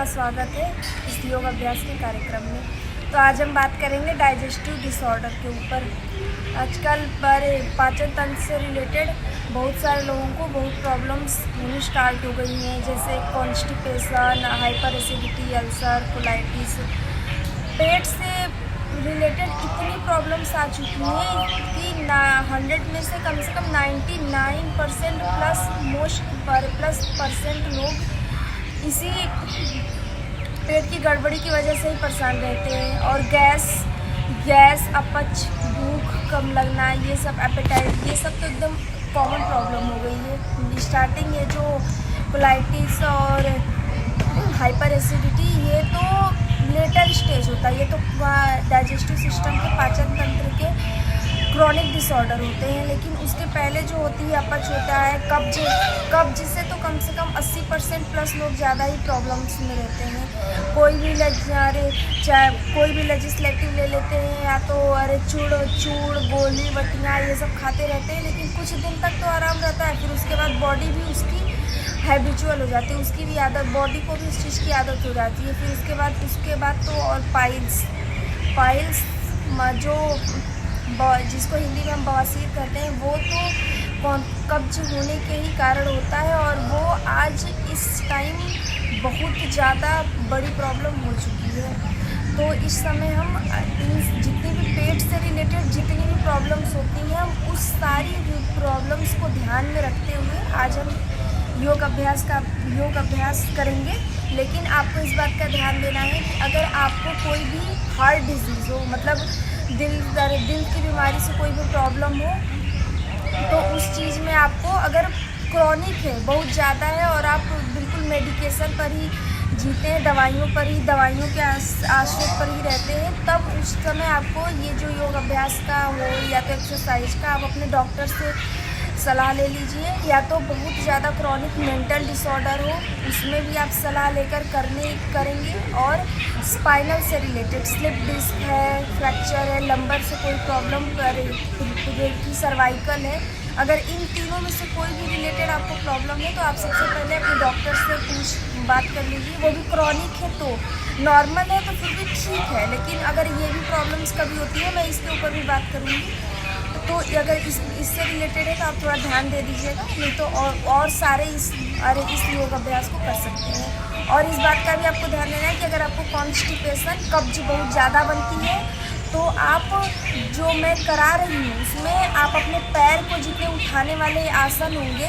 सबका स्वागत है इस योग अभ्यास के कार्यक्रम में। तो आज हम बात करेंगे डाइजेस्टिव डिसऑर्डर के ऊपर। आजकल पाचन तंत्र से रिलेटेड बहुत सारे लोगों को बहुत प्रॉब्लम्स होनी स्टार्ट हो गई हैं, जैसे constipation, hyper acidity, ulcer, colitis. पेट से रिलेटेड इतनी प्रॉब्लम्स आ चुकी हैं कि 100 में से कम 99% परसेंट लोग इसी पेट की गड़बड़ी की वजह से ही परेशान रहते हैं। और गैस, अपच, भूख कम लगना, ये सब एपेटाइट, ये सब तो एकदम कॉमन प्रॉब्लम हो गई है। स्टार्टिंग ये जो कोलाइटिस और हाइपर एसिडिटी, ये तो लेटर स्टेज होता है। ये तो डाइजेस्टिव सिस्टम के, पाचन तंत्र के क्रॉनिक डिसऑर्डर होते हैं। लेकिन उसके पहले जो होती है अपच होता है, कब्ज से तो कम से कम 80% प्लस लोग ज़्यादा ही प्रॉब्लम्स में रहते हैं। कोई भी लेजिस्लेटिव ले लेते हैं, या तो चूड़ गोली बटियाँ ये सब खाते रहते हैं, लेकिन कुछ दिन तक तो आराम रहता है। फिर उसके बाद बॉडी भी उसकी हैबिचुअल हो जाती है, उसकी भी आदत, बॉडी को भी उस चीज़ की आदत हो जाती है। फिर उसके बाद तो और पाइल्स जो जिसको हिंदी में हम बवासीर कहते हैं, वो तो कब्ज होने के ही कारण होता है। और वो आज इस टाइम बहुत ज़्यादा बड़ी प्रॉब्लम हो चुकी है। तो इस समय हम जितनी भी पेट से रिलेटेड जितनी भी प्रॉब्लम्स होती हैं, हम उस सारी प्रॉब्लम्स को ध्यान में रखते हुए आज हम योग अभ्यास करेंगे। लेकिन आपको इस बात का ध्यान देना है कि अगर आपको कोई भी हार्ट डिजीज़ हो, मतलब दिल की बीमारी से कोई भी प्रॉब्लम हो, तो उस चीज़ में आपको, अगर क्रॉनिक है, बहुत ज़्यादा है और आप बिल्कुल मेडिकेशन पर ही जीते हैं, दवाइयों के आश्रित पर ही रहते हैं, तब उस समय आपको ये जो योग अभ्यास का हो या तो एक्सरसाइज का, आप अपने डॉक्टर से सलाह ले लीजिए। या तो बहुत ज़्यादा क्रॉनिक मेंटल डिसऑर्डर हो, उसमें भी आप सलाह लेकर करेंगे। और स्पाइनल से रिलेटेड स्लिप डिस्क है, फ्रैक्चर है, लंबर से कोई प्रॉब्लम की सर्वाइकल है, अगर इन तीनों में से कोई भी रिलेटेड आपको प्रॉब्लम है, तो आप सबसे पहले अपने डॉक्टर से बात कर लीजिए। वो भी क्रॉनिक है, तो नॉर्मल है तो फिर भी ठीक है, लेकिन अगर ये भी प्रॉब्लम्स कभी होती है, मैं इसके ऊपर भी बात करूँगी। तो अगर इससे रिलेटेड है तो आप थोड़ा ध्यान दे दीजिएगा, नहीं तो और सारे इस योग अभ्यास को कर सकते हैं। और इस बात का भी आपको ध्यान देना है कि अगर आपको कॉन्स्टिपेशन, कब्ज बहुत ज़्यादा बनती है, तो आप जो मैं करा रही हूँ उसमें आप अपने पैर को जितने उठाने वाले आसन होंगे,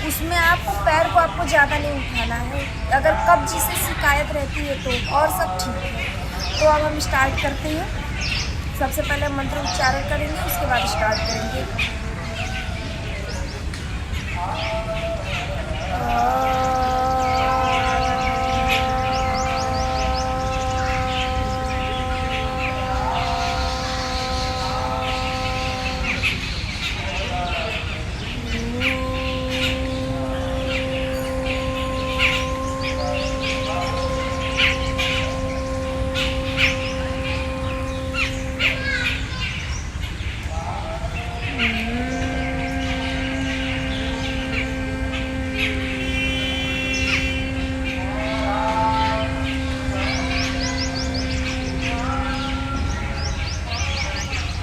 उसमें आप पैर को आपको ज़्यादा नहीं उठाना है, अगर कब्ज से शिकायत रहती है तो, और सब ठीक है। तो अब हम स्टार्ट करते हैं। सबसे पहले मंत्र उच्चारण करेंगे, उसके बाद स्टार्ट करेंगे।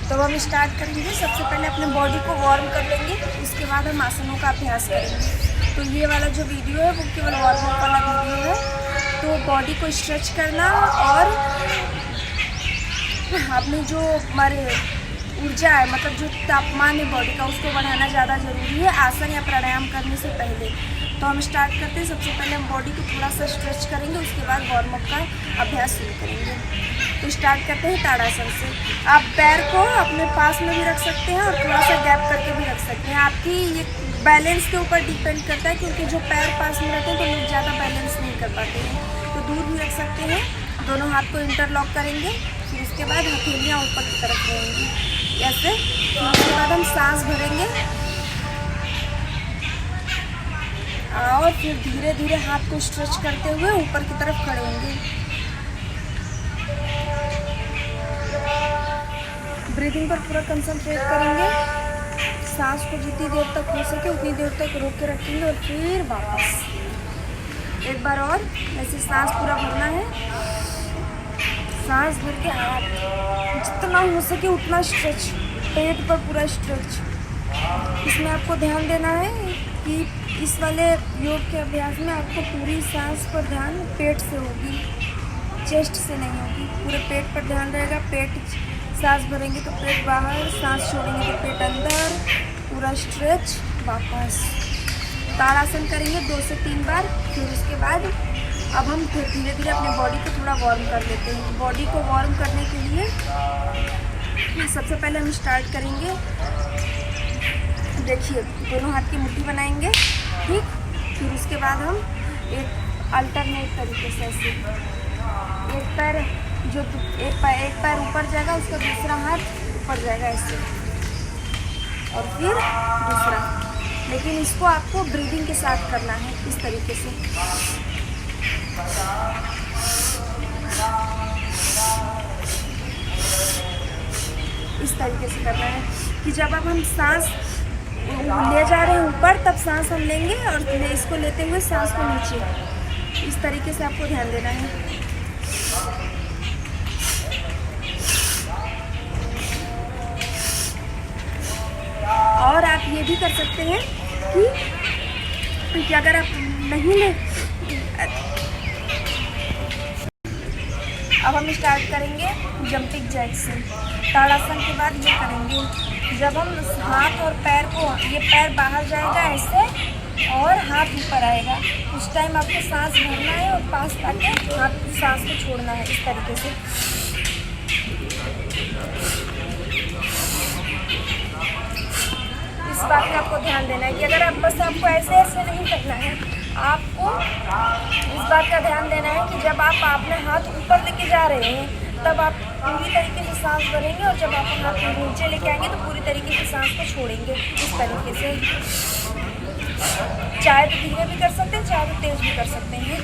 तो हम स्टार्ट कर लेंगे। सबसे पहले अपने बॉडी को वार्म कर लेंगे, उसके बाद हम आसनों का अभ्यास करेंगे। तो ये वाला जो वीडियो है वो केवल वार्म अप वाला वीडियो है। तो बॉडी को स्ट्रेच करना और अपनी जो हमारे ऊर्जा है, मतलब जो तापमान है बॉडी का, उसको बढ़ाना ज़्यादा ज़रूरी है आसन या प्राणायाम करने से पहले। तो हम स्टार्ट करते हैं। सबसे पहले हम बॉडी को थोड़ा सा स्ट्रेच करेंगे, उसके बाद वार्म अप का अभ्यास शुरू करेंगे। तो स्टार्ट करते हैं ताड़ासन से। आप पैर को अपने पास में भी रख सकते हैं और थोड़ा सा गैप करके भी रख सकते हैं। आपकी ये बैलेंस के ऊपर डिपेंड करता है, क्योंकि जो पैर पास में रहते हैं तो लोग ज़्यादा बैलेंस नहीं कर पाते हैं। तो दूर भी रख सकते हैं। दोनों हाथ को इंटरलॉक करेंगे, फिर उसके बाद हथेलियाँ ऊपर की तरफ रहेंगी ऐसे। फिर उसके बाद हम सांस भरेंगे और फिर धीरे धीरे हाथ को स्ट्रेच करते हुए ऊपर की तरफ खड़े होंगे। ब्रीदिंग पर पूरा कंसंट्रेट करेंगे। सांस को जितनी देर तक हो सके उतनी देर तक रोक के रखेंगे और फिर वापस। एक बार और ऐसे सांस पूरा भरना है। सांस भर के हाथ जितना हो सके उतना स्ट्रेच, पेट पर पूरा स्ट्रेच। इसमें आपको ध्यान देना है कि इस वाले योग के अभ्यास में आपको पूरी सांस पर ध्यान पेट से होगी, चेस्ट से नहीं होगी। पूरे पेट पर ध्यान रहेगा। पेट सांस भरेंगे तो पेट बाहर, सांस छोड़ेंगे तो पेट अंदर, पूरा स्ट्रेच। वापस ताड़ासन करेंगे 2 से 3 बार। फिर उसके बाद अब हम धीरे धीरे अपने बॉडी को थोड़ा वार्म कर लेते हैं। बॉडी को वार्म करने के लिए सबसे पहले हम स्टार्ट करेंगे, देखिए दोनों हाथ की मुट्ठी बनाएंगे, ठीक। फिर उसके बाद हम एक अल्टरनेट तरीके से ऐसे एक पैर ऊपर जाएगा, उसका दूसरा हाथ ऊपर जाएगा ऐसे, और फिर दूसरा। लेकिन इसको आपको ब्रीदिंग के साथ करना है इस तरीके से। इस तरीके से करना है कि जब अब हम सांस ले जा रहे हैं ऊपर, तब सांस हम लेंगे और इसको लेते हुए सांस को नीचे। इस तरीके से आपको ध्यान देना है। और आप ये भी कर सकते हैं कि अगर आप नहीं ले, अब हम स्टार्ट करेंगे जंपिंग जैक से। ताड़ासन के बाद ये करेंगे, जब हम हाथ और पैर को, ये पैर बाहर जाएगा ऐसे और हाथ ऊपर आएगा, उस टाइम आपको सांस भरना है और पास आके हाथ सांस को छोड़ना है इस तरीके से। इस बात का आपको ध्यान देना है कि अगर आप बस आपको ऐसे ऐसे नहीं करना है, आपको इस बात का ध्यान देना है कि जब आप अपने हाथ ऊपर लेके जा रहे हैं तब आप पूरी तरीके से सांस भरेंगे, और जब आप हाथ नीचे लेके आएंगे तो पूरी तरीके से सांस को छोड़ेंगे इस तरीके से। चाहे तो धीरे भी कर सकते हैं, चाहे तो तेज भी कर सकते हैं।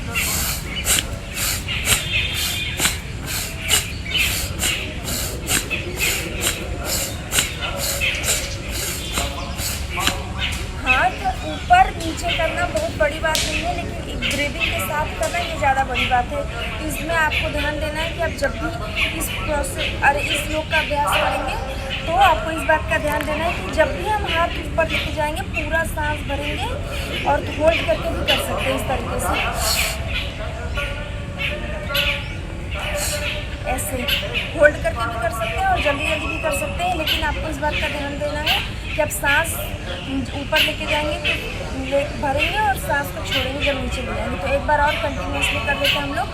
ऊपर नीचे करना बहुत बड़ी बात नहीं है, लेकिन एक ब्रीदिंग के साथ करना ये ज़्यादा बड़ी बात है। इसमें आपको ध्यान देना है कि आप जब भी इस योग का अभ्यास करेंगे तो आपको इस बात का ध्यान देना है कि जब भी हम हाथ ऊपर लेके जाएंगे पूरा सांस भरेंगे, और होल्ड करके भी कर सकते हैं इस तरीके से, ऐसे होल्ड करके भी कर सकते हैं और जल्दी जल्दी भी कर सकते हैं। लेकिन आपको इस बात का ध्यान देना है कि आप सांस ऊपर लेके जाएंगे तो भरेंगे और सांस को छोड़ेंगे जब नीचे ले जाएंगे। तो एक बार और कंटिन्यूसली कर देते हैं हम लोग।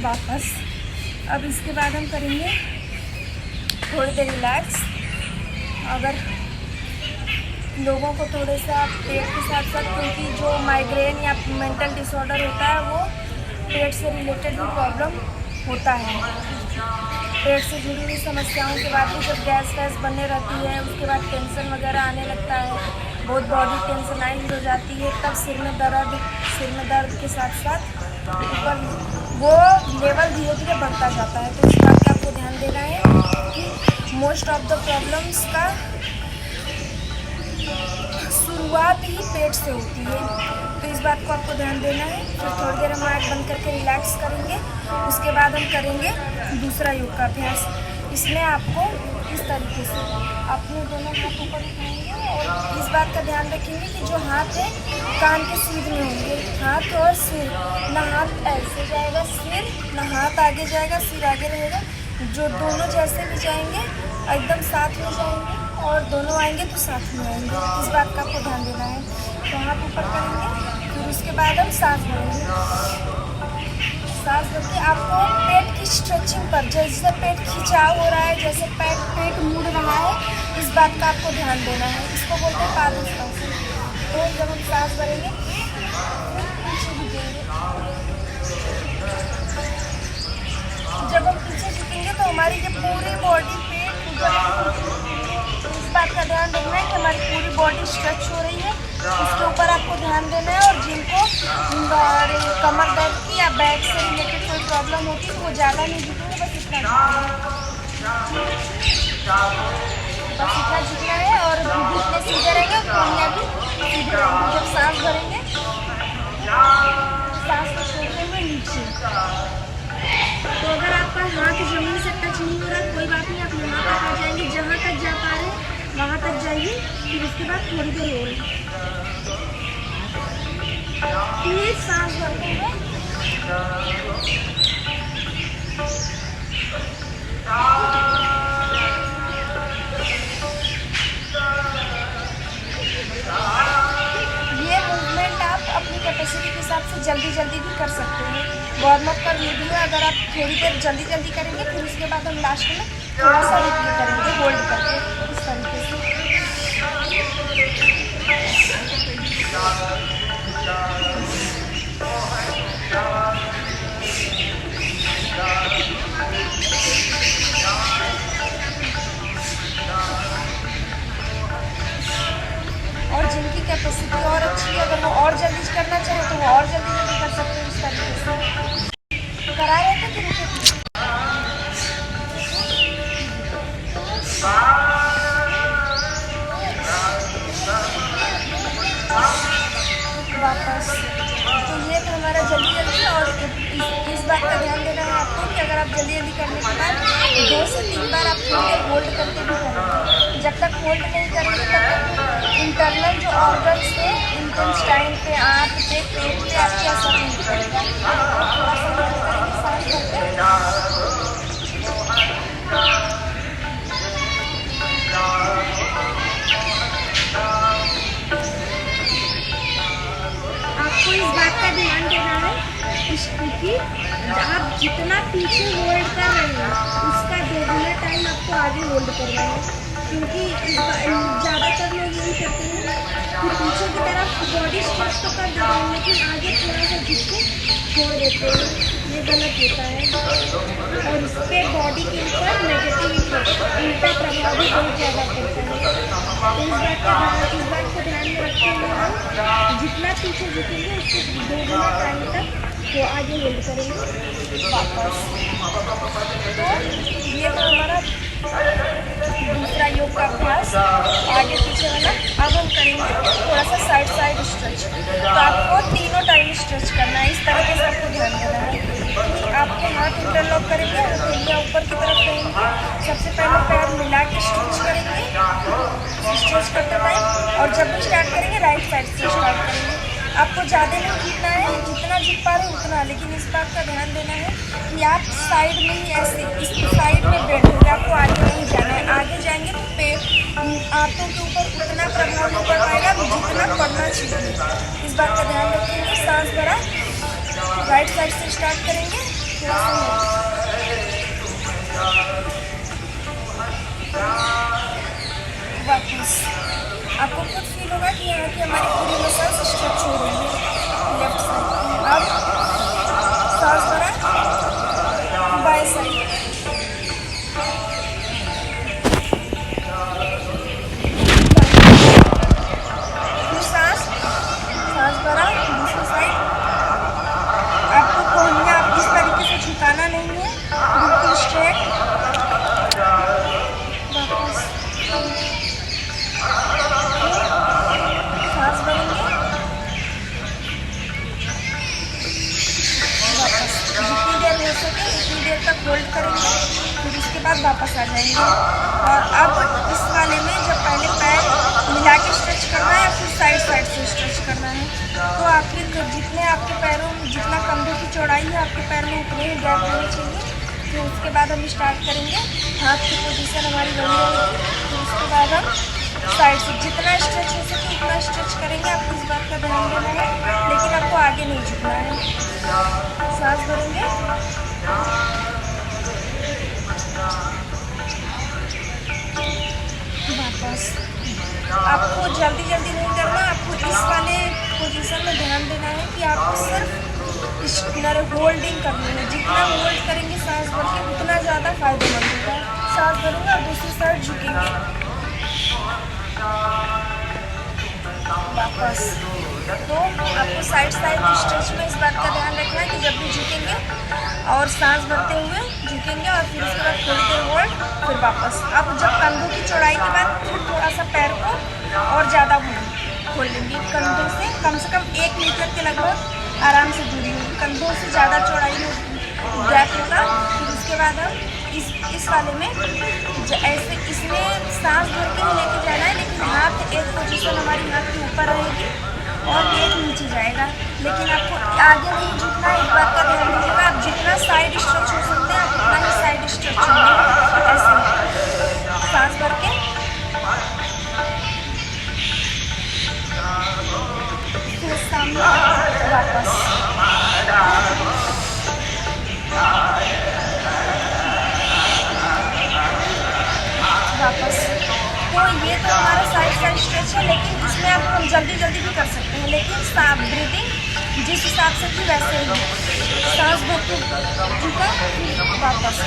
वापस अब इसके बाद हम करेंगे थोड़ी देर रिलैक्स। अगर लोगों को थोड़े सा पेट के साथ साथ, क्योंकि जो माइग्रेन या मेंटल डिसऑर्डर होता है वो पेट से रिलेटेड भी प्रॉब्लम होता है। पेट से जुड़ी हुई समस्याओं के बाद भी जब गैस वैस बनने रहती है, उसके बाद टेंशन वगैरह आने लगता है, बहुत बॉडी टेंशनाइज हो जाती है, तब सिर में दर्द के साथ साथ ऊपर वो लेवल धीरे धीरे बढ़ता जाता है। तो इस बात का आपको ध्यान देना है कि मोस्ट ऑफ द प्रॉब्लम्स का शुरुआत ही पेट से होती है। तो इस बात को आपको ध्यान देना है। तो थोड़ी देर हम आँख बंद करके रिलैक्स करेंगे। उसके बाद हम करेंगे दूसरा योग का अभ्यास। इसमें आपको इस तरीके से अपने दोनों हाथ ऊपर उठाएंगे और इस बात का ध्यान रखेंगे कि जो हाथ है कान के सीध में होंगे, हाथ और सिर, ना हाथ ऐसे जाएगा सिर, ना हाथ आगे जाएगा सिर आगे रहेगा। जो दोनों जैसे भी जाएंगे एकदम साथ में जाएंगे और दोनों आएंगे तो साथ में आएंगे। इस बात का आपको ध्यान देना है। तो हाथ ऊपर करेंगे, फिर उसके बाद हम सांस भरेंगे। सांस भरके आपको पेट की स्ट्रेचिंग पर, जैसे पेट खिंचाव हो रहा है, जैसे पेट मुड़ रहा है, इस बात का आपको ध्यान देना है। इसको बोलते हैं पादोत्तासन। तो जब हम सांस भरेंगे पीछे झुकेंगे। जब हम पीछे झुकेंगे तो हमारी जो पूरी बॉडी पेट, इस बात का ध्यान रखना है कि हमारी पूरी बॉडी स्ट्रेच हो रही है, इसके ऊपर आपको ध्यान देना है। और जिनको कमर दर्द की या बैक से रिलेटेड कोई प्रॉब्लम होती है तो वो ज़्यादा नहीं झुकेंगे, बस इतना झुकना है। और घुटने सीधे रहेंगे, कोहनियाँ भी सीधे रहेंगे। जब सांस भरेंगे सांस को छोड़ते हुए नीचे। तो अगर आपका हाथ जमीन से टच नहीं हो रहा कोई बात नहीं, आप यहाँ तक आ जाएंगे, जहाँ तक जा पा रहे हैं वहाँ तक जाइए। फिर उसके बाद थोड़ी देर रोल, प्लीज सांस भरते हुए। ये मूवमेंट आप अपनी कैपेसिटी के हिसाब से जल्दी जल्दी भी कर सकते हैं। वार्म अप का वीडियो अगर आप थोड़ी देर जल्दी जल्दी करेंगे, फिर उसके बाद हम लास्ट में थोड़ा सा रिपीट करेंगे होल्ड करके, इस तरीके से। और जिनकी कैपेसिटी और अच्छी है, अगर वो और जल्दी करना चाहे तो वो और जल्दी जल्दी कर सकते हैं इस तरीके से। करा रहे थे कि वापस। तो ये तो हमारा जल्दी जल्दी। और इस बात का ध्यान देना है आपको कि अगर आप जल्दी जल्दी करने के बाद 2 से 3 बार आप थोड़ी देर होल्ड करके भी करेंगे। जब तक होल्ड नहीं करेंगे तब तक इंटरनल जो ऑर्गन्स थे, इंटेस्टाइन पे, आँत पे, पेट पे आपके असर नहीं पड़ेगा। थोड़ा सा होल्ड करेंगे सांस भरते। आपको इस बात का ध्यान देना है कि आप जितना पीछे होल्ड कर रहे हैं उसका दोगुना टाइम आपको आगे होल्ड करना है। क्योंकि ज़्यादातर लोग यही करते हैं कि पीछे की तरफ बॉडी स्ट्रेच तो कर देते हैं लेकिन आगे थोड़ा सा झुक के छोड़ देते हैं, ये गलत होता है। और इसके बॉडी के ऊपर नेगेटिव उल्टा प्रभाव भी बहुत ज़्यादा पड़ता है। तो इस बात को ध्यान में रखते हुए हम जितना पीछे झुकेंगे उसको दोगुना टाइम तक वो आगे होल्ड करेंगे वापस। तो ये तो हमारा दूसरा योग का अभ्यास आगे पीछे वाला। अब हम करेंगे थोड़ा सा साइड स्ट्रेच। तो आपको तीनों टाइम स्ट्रेच करना है, इस तरीके से आपको ध्यान देना है कि आपके हाथ इंटरलॉक करेंगे, हथेलियाँ ऊपर की तरफ रहेंगी। सबसे पहले पैर मिला के स्ट्रेच करेंगे स्ट्रेच करते टाइम, और जब भी स्टार्ट करेंगे राइट साइड से स्टार्ट करेंगे। आपको ज़्यादा नहीं झुकना है, जितना झुक पा रहे उतना, लेकिन इस बात का ध्यान देना है कि आप साइड में ही ऐसे इस साइड में बैठोगे, आपको आगे नहीं जाना है। आगे जाएंगे तो आंतों के ऊपर उतना प्रभाव नहीं पड़ पाएगा जितना पड़ना चाहिए। इस बात का ध्यान रखेंगे। सांस भरा, राइट साइड से स्टार्ट करेंगे, वापस। आपको खुद फील होगा कि यहाँ की हमारी पूरी मसल्स स्ट्रेच हो रही है लेफ्ट साइड। अब सांस भरा, बाएं साइड, फिर सांस भरा दूसरी साइड। आपको कोहनियाँ आप इस तरीके से झुकाना नहीं है, बिल्कुल स्ट्रेट। वापस सांस भरेंगे, वापस जितनी देर हो सके उतनी देर तक होल्ड करेंगे, फिर उसके बाद वापस आ जाएंगे। और अब इस वाले में जब पहले पैर मिला के स्ट्रेच करना है, फिर साइड से स्ट्रेच करना है। तो आपके जितने आपके पैरों में जितना कंधे की चौड़ाई है आपके पैर में उतने ही गैप होनी चाहिए। फिर उसके बाद हम स्टार्ट करेंगे, हाथ की पोजीशन हमारी वही रहेगी। फिर उसके बाद हम साइड से जितना स्ट्रेच हो सके उतना स्ट्रेच करेंगे। आपको इस बात का ध्यान देना है, लेकिन आपको आगे नहीं झुकना है। सांस भरेंगे, वापस। आपको जल्दी जल्दी नहीं करना, आपको इस वाले पोजीशन में ध्यान देना है कि आपको सिर्फ होल्डिंग करनी है। जितना होल्ड करेंगे सांस भर के उतना ज़्यादा फायदेमंद होगा। सांस भरूंगा और दूसरी साइड झुकेंगे। वापस। तो आपको साइड स्ट्रेच में इस बात का ध्यान रखना है कि जब भी झुकेंगे और सांस भरते हुए झुकेंगे और फिर उसके बाद थोड़ी देर होल्ड, फिर वापस। अब जब कंधों की चौड़ाई के बाद फिर थोड़ा सा पैर को और ज़्यादा खोल लेंगे। कंधों से कम 1 मीटर के लगभग आराम से दूरी होगी, कंधों से ज़्यादा चौड़ाई में गैप होगा। फिर उसके बाद हम इस वाले में ऐसे इसमें सांस भर के ही लेके जाना है, लेकिन हाथ एक पोजीशन हमारी हाथ के ऊपर रहेगी और एक नीचे जाएगा। लेकिन आपको आगे नहीं झुकना है, इस बात का ध्यान दीजिएगा। आप जितना साइड स्ट्रेच हो सकते हैं आप उतना ही साइड स्ट्रेच होंगे। ऐसे सांस भर के फिर सामने वापस। तो ये तो हमारा साइड स्ट्रेच है, लेकिन इसमें अब हम जल्दी भी कर सकते हैं, लेकिन ब्रीदिंग जिस हिसाब से थी वैसे ही सांस भर के झुका वापस।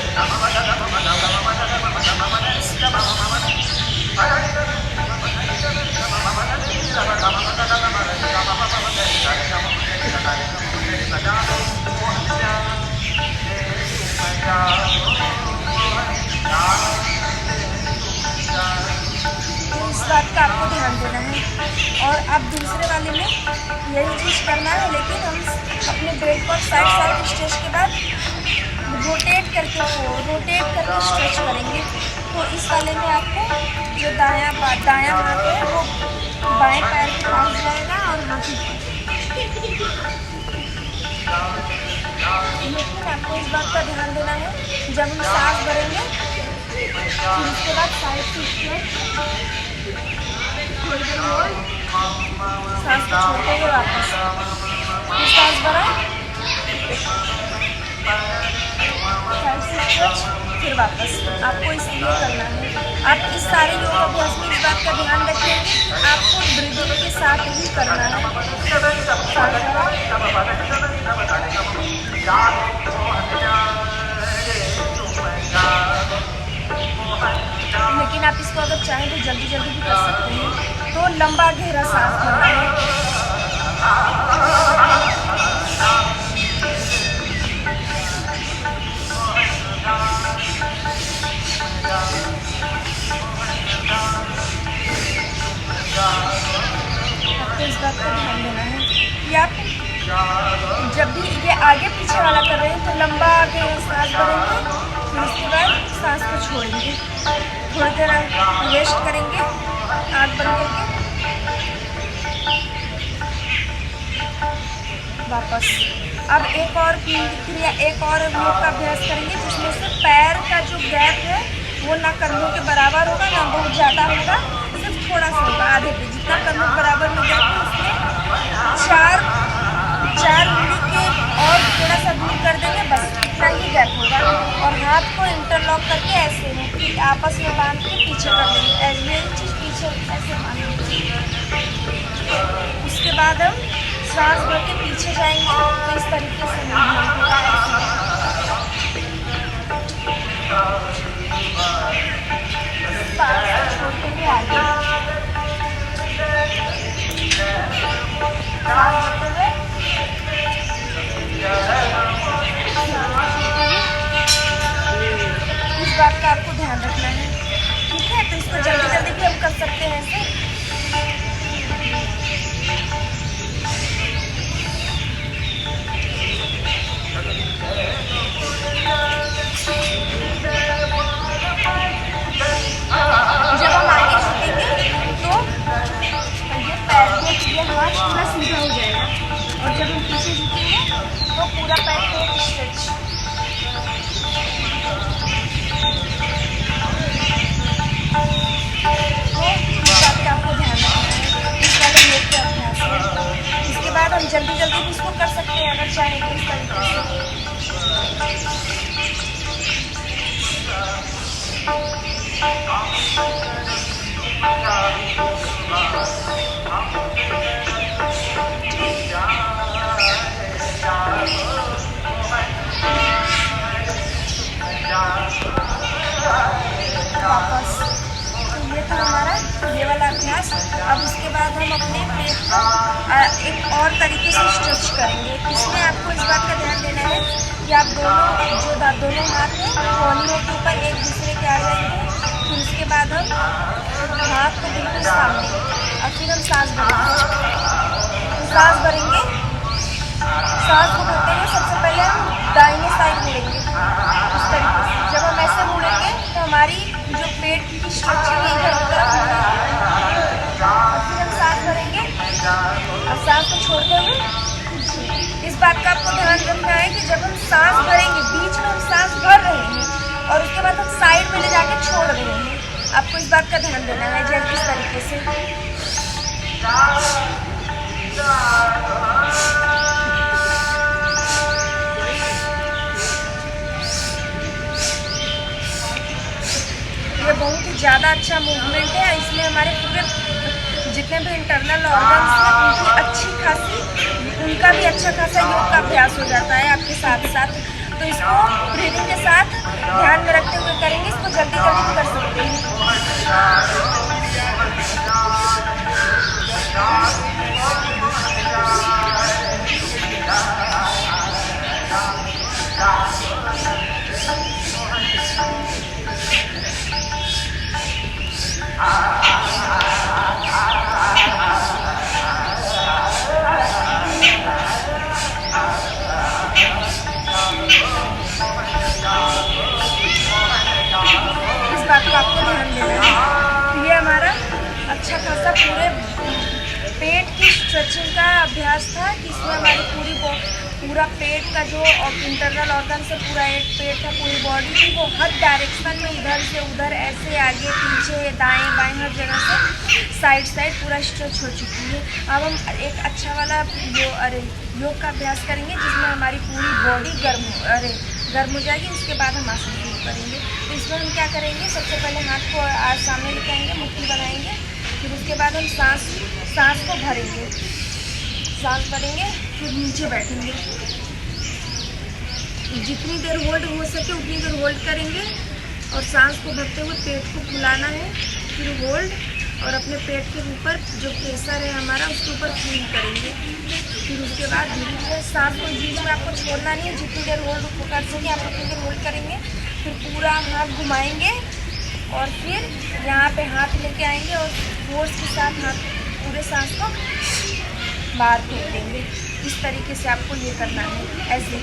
इस बात का आपको ध्यान देना है। और अब दूसरे वाले में यही चीज़ करना है, लेकिन हम अपने बेल्ट पर साइड स्ट्रेच के बाद रोटेट करके स्ट्रेच करेंगे। तो इस वाले में आपको जो दायां हाथ है वो बाएं पैर के पास जाएगा और हाथ लेकिन आपको इस बात का ध्यान देना है, जब हम सांस भरेंगे फिर उसके बाद साइड से स्ट्रेच, सांस को छोड़ते हुए वापस, फिर सांस भरा, साइड से स्ट्रेच, फिर वापस। आपको इसलिए करना है। आप इस सारे योग अभ्यास में इस बात का ध्यान रखेंगे कि आपको ब्रीदिंग के साथ ही करना है। लेकिन आप इसको अगर चाहें तो जल्दी भी कर सकते हैं। तो लंबा गहरा सांस भरना है। आपको इस बात का ध्यान देना है कि आप जब भी ये आगे पीछे वाला कर रहे हैं तो लंबा गहरा सांस भरेंगे, फिर उसके बाद सांस को छोड़ेंगे, थोड़ी देर रेस्ट करेंगे आँख बंद करके, वापस। अब एक और क्रिया, एक और योग का अभ्यास करेंगे जिसमें से पैर का जो गैप है वो ना कंधों के बराबर होगा ना बहुत ज़्यादा होगा, सिर्फ थोड़ा सा होगा, आधे पे। जितना कंधों के बराबर में गैप है उसमें चार उंगली के और थोड़ा सा दूर कर देंगे, बस इतना ही गैप होगा। और हाथ को इंटरलॉक करके ऐसे आपस में बांध के पीछे कर देंगे, यही चीज़ पीछे ऐसे बांध देंगे। उसके बाद हम सांस भर के पीछे जाएंगे, तो इस तरीके से छोड़ते हुए आगे इस बात का आपको ध्यान रखना है, ठीक है। तो इसको जल्दी भी हम कर सकते हैं ऐसे। जब हम आगे झुकेंगे तो ये पैर ये हाथ पूरा सीधा हो जाएगा, और जब हम पीछे झुकेंगे तो पूरा पैर को एक स्ट्रेच। तो इस बात का आपको ध्यान रखना है, इस वाले योग के अभ्यास में। इसके बाद हम जल्दी भी इसको कर सकते हैं अगर चाहें तो, इस तरीके से। वापस। तो ये था हमारा ये वाला अभ्यास। अब उसके बाद हम अपने पेट को एक और तरीके से स्ट्रेच करेंगे। इसमें आपको इस बात का ध्यान देना है कि आप दोनों हाथ हैं कोहनियों के ऊपर एक दूसरे के आ जाएंगे। फिर उसके बाद हम हाथ को बिल्कुल सामने और फिर हम सांस भरेंगे। सांस को भरते हुए सबसे पहले हम दाहिने साइड मुड़ेंगे इस तरीके से। जब हम ऐसे मुड़ेंगे तो हमारी जो पेट की स्ट्रेचिंग है इधर की तरफ होगी। और फिर हम सांस भरेंगे और सांस को छोड़ते हुए इस बात का आपको ध्यान रखना है कि जब हम सांस भरेंगे बीच में हम सांस भर रहे हैं और उसके बाद हम साइड में ले जाके छोड़ रहे हैं। आपको इस बात का ध्यान देना है जैसे इस तरीके से। ये बहुत ही ज़्यादा अच्छा मूवमेंट है। इसमें हमारे पूरे जितने भी इंटरनल ऑर्गन्स हैं उनका भी अच्छा खासा योग का अभ्यास हो जाता है आपके साथ साथ। तो इसको ब्रीदिंग के साथ ध्यान में रखते हुए करेंगे। इसको जल्दी भी कर सकते हैं। इस बात को आपको ध्यान देना है। ये हमारा अच्छा खासा पूरे पेट की स्ट्रेचिंग का अभ्यास था कि इसमें हमारी पूरा पेट का जो इंटरनल ऑर्गन से पूरा एक पेट का पूरी बॉडी थी वो हर डायरेक्शन में इधर से उधर ऐसे आगे पीछे दाएं बाएं हर जगह से साइड पूरा स्ट्रेच हो चुकी है। अब हम एक अच्छा वाला योग का अभ्यास करेंगे जिसमें हमारी पूरी बॉडी गर्म हो जाएगी। उसके बाद हम आसन शुरू करेंगे। तो इसमें हम क्या करेंगे, सबसे पहले हाथ को सामने लेके आएंगे, मुट्ठी बनाएंगे। फिर उसके बाद हम सांस को भरेंगे, फिर नीचे बैठेंगे। जितनी देर होल्ड हो सके उतनी देर होल्ड करेंगे और सांस को भरते हुए पेट को फुलाना है। फिर होल्ड और अपने पेट के ऊपर जो प्रेशर है हमारा उसके ऊपर फील करेंगे। फिर उसके बाद धीरे धीरे सांस को बीच में आपको छोड़ना नहीं है। जितनी देर होल्ड कर सके आप उतनी देर होल्ड करेंगे। फिर पूरा हाथ घुमाएंगे और फिर यहाँ पे हाथ लेके आएंगे और फोर्स के साथ हाथ पूरे सांस को बाहर फेंक देंगे। इस तरीके से आपको ये करना है ऐसे।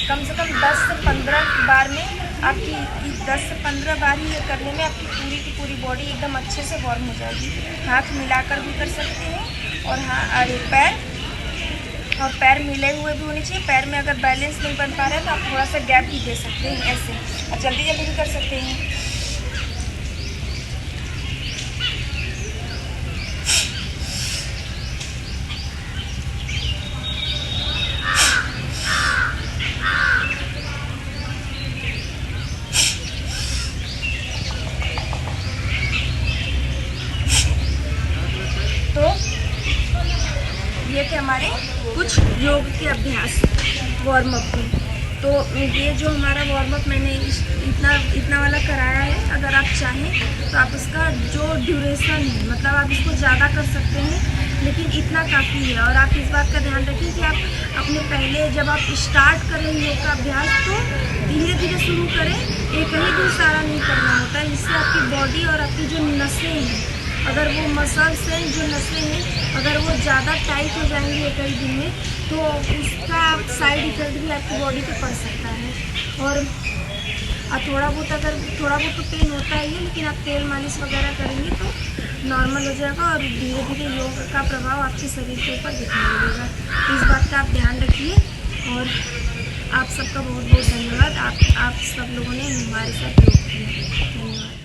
कम से कम 10 से 15 बार में आपकी 10 से 15 बार ही ये करने में आपकी पूरी की पूरी बॉडी एकदम अच्छे से वार्म हो जाएगी। हाथ मिलाकर भी कर सकते हैं और पैर मिले हुए भी होने चाहिए। पैर में अगर बैलेंस नहीं बन पा रहा है तो आप थोड़ा सा गैप भी दे सकते हैं ऐसे, और जल्दी भी कर सकते हैं। ये थे हमारे कुछ योग के अभ्यास वार्म अप में। तो ये जो हमारा वार्म अप मैंने इतना वाला कराया है, अगर आप चाहें तो आप इसका जो ड्यूरेशन है मतलब आप इसको ज़्यादा कर सकते हैं, लेकिन इतना काफ़ी है। और आप इस बात का ध्यान रखें कि आप अपने पहले जब आप स्टार्ट करें योग का अभ्यास तो धीरे धीरे शुरू करें। एक ही दिन सारा नहीं करना होता है। इससे आपकी बॉडी और आपकी जो नसें हैं, अगर वो मसल्स हैं जो नसें हैं अगर वो ज़्यादा टाइट हो जाएंगी एक ही दिन में तो उसका साइड इफेक्ट भी आपकी बॉडी पे पड़ सकता है। और थोड़ा बहुत तो पेन होता ही है, लेकिन आप तेल मालिश वगैरह करेंगे तो नॉर्मल हो जाएगा और धीरे धीरे योग का प्रभाव आपके शरीर के ऊपर दिखने लगेगा। तो इस बात का आप ध्यान रखिए और आप सबका बहुत बहुत धन्यवाद। आप सब लोगों ने हमारे साथ योग किया। धन्यवाद।